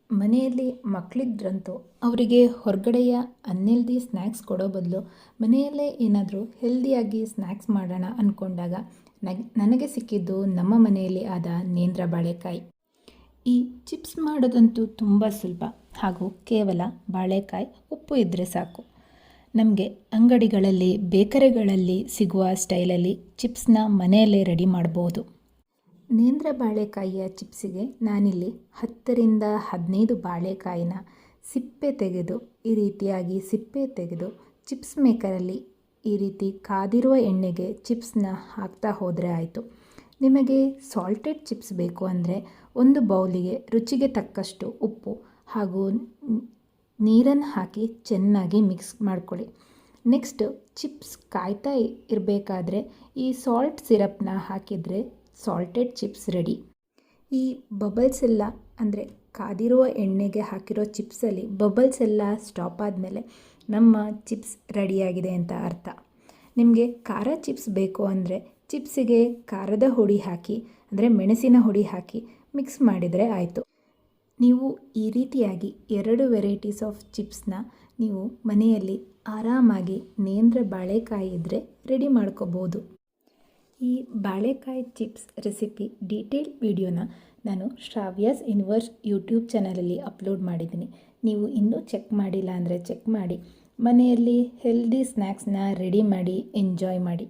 ಮನೆಯಲ್ಲಿ ಮಕ್ಕಳಿದ್ರಂತೂ ಅವರಿಗೆ ಹೊರಗಡೆಯ unhealthy snacks ಕೊಡೋ ಬದಲು ಮನೆಯಲ್ಲೇ ಏನಾದರೂ ಹೆಲ್ದಿಯಾಗಿ ಸ್ನ್ಯಾಕ್ಸ್ ಮಾಡೋಣ ಅಂದ್ಕೊಂಡಾಗ ನನಗೆ ಸಿಕ್ಕಿದ್ದು ನಮ್ಮ ಮನೆಯಲ್ಲಿ ಆದ ನೇಂದ್ರ ಬಾಳೆಕಾಯಿ. ಈ ಚಿಪ್ಸ್ ಮಾಡೋದಂತೂ ತುಂಬ ಸುಲಭ ಹಾಗೂ ಕೇವಲ ಬಾಳೆಕಾಯಿ ಉಪ್ಪು ಇದ್ದರೆ ಸಾಕು. ನಮಗೆ ಅಂಗಡಿಗಳಲ್ಲಿ ಬೇಕರಿಗಳಲ್ಲಿ ಸಿಗುವ ಸ್ಟೈಲಲ್ಲಿ ಚಿಪ್ಸ್ನ ಮನೆಯಲ್ಲೇ ರೆಡಿ ಮಾಡ್ಬೋದು. ನೇಂದ್ರ ಬಾಳೆಕಾಯಿಯ ಚಿಪ್ಸಿಗೆ ನಾನಿಲ್ಲಿ 10ರಿಂದ 15 ಬಾಳೆಕಾಯಿನ ಸಿಪ್ಪೆ ತೆಗೆದು ಈ ರೀತಿಯಾಗಿ ಸಿಪ್ಪೆ ತೆಗೆದು ಚಿಪ್ಸ್ ಮೇಕರಲ್ಲಿ ಈ ರೀತಿ ಕಾದಿರುವ ಎಣ್ಣೆಗೆ ಚಿಪ್ಸ್ನ ಹಾಕ್ತಾ ಹೋದರೆ ಆಯಿತು. ನಿಮಗೆ ಸಾಲ್ಟೆಡ್ ಚಿಪ್ಸ್ ಬೇಕು ಅಂದರೆ ಒಂದು ಬೌಲಿಗೆ ರುಚಿಗೆ ತಕ್ಕಷ್ಟು ಉಪ್ಪು ಹಾಗೂ ನೀರನ್ನು ಹಾಕಿ ಚೆನ್ನಾಗಿ ಮಿಕ್ಸ್ ಮಾಡ್ಕೊಳ್ಳಿ. ನೆಕ್ಸ್ಟ್ ಚಿಪ್ಸ್ ಕಾಯ್ತಾ ಇರಬೇಕಾದ್ರೆ ಈ ಸಾಲ್ಟ್ ಸಿರಪ್ನ ಹಾಕಿದರೆ ಸಾಲ್ಟೆಡ್ ಚಿಪ್ಸ್ ರೆಡಿ. ಈ ಬಬಲ್ಸ್ ಎಲ್ಲ ಅಂದರೆ ಕಾದಿರುವ ಎಣ್ಣೆಗೆ ಹಾಕಿರೋ ಚಿಪ್ಸಲ್ಲಿ ಬಬಲ್ಸ್ ಎಲ್ಲ ಸ್ಟಾಪ್ ಆದಮೇಲೆ ನಮ್ಮ ಚಿಪ್ಸ್ ರೆಡಿಯಾಗಿದೆ ಅಂತ ಅರ್ಥ. ನಿಮಗೆ ಖಾರ ಚಿಪ್ಸ್ ಬೇಕು ಅಂದರೆ ಚಿಪ್ಸಿಗೆ ಖಾರದ ಹುಡಿ ಹಾಕಿ ಅಂದರೆ ಮೆಣಸಿನ ಹುಡಿ ಹಾಕಿ ಮಿಕ್ಸ್ ಮಾಡಿದರೆ ಆಯಿತು. ನೀವು ಈ ರೀತಿಯಾಗಿ 2 ವೆರೈಟೀಸ್ ಆಫ್ ಚಿಪ್ಸ್ನ ನೀವು ಮನೆಯಲ್ಲಿ ಆರಾಮಾಗಿ ನೇಂದ್ರ ಬಾಳೆಕಾಯಿ ಇದ್ದರೆ ರೆಡಿ ಮಾಡ್ಕೋಬೋದು. ಈ ಬಾಳೆಕಾಯಿ ಚಿಪ್ಸ್ ರೆಸಿಪಿ ಡೀಟೇಲ್ ವಿಡಿಯೋನ ನಾನು ಶ್ರಾವ್ಯಾಸ್ ಯೂನಿವರ್ಸ್ ಯೂಟ್ಯೂಬ್ ಚಾನಲಲ್ಲಿ ಅಪ್ಲೋಡ್ ಮಾಡಿದ್ದೀನಿ. ನೀವು ಇನ್ನೂ ಚೆಕ್ ಮಾಡಿಲ್ಲ ಅಂದರೆ ಚೆಕ್ ಮಾಡಿ ಮನೆಯಲ್ಲಿ ಹೆಲ್ದಿ ಸ್ನ್ಯಾಕ್ಸ್ನ ರೆಡಿ ಮಾಡಿ ಎಂಜಾಯ್ ಮಾಡಿ.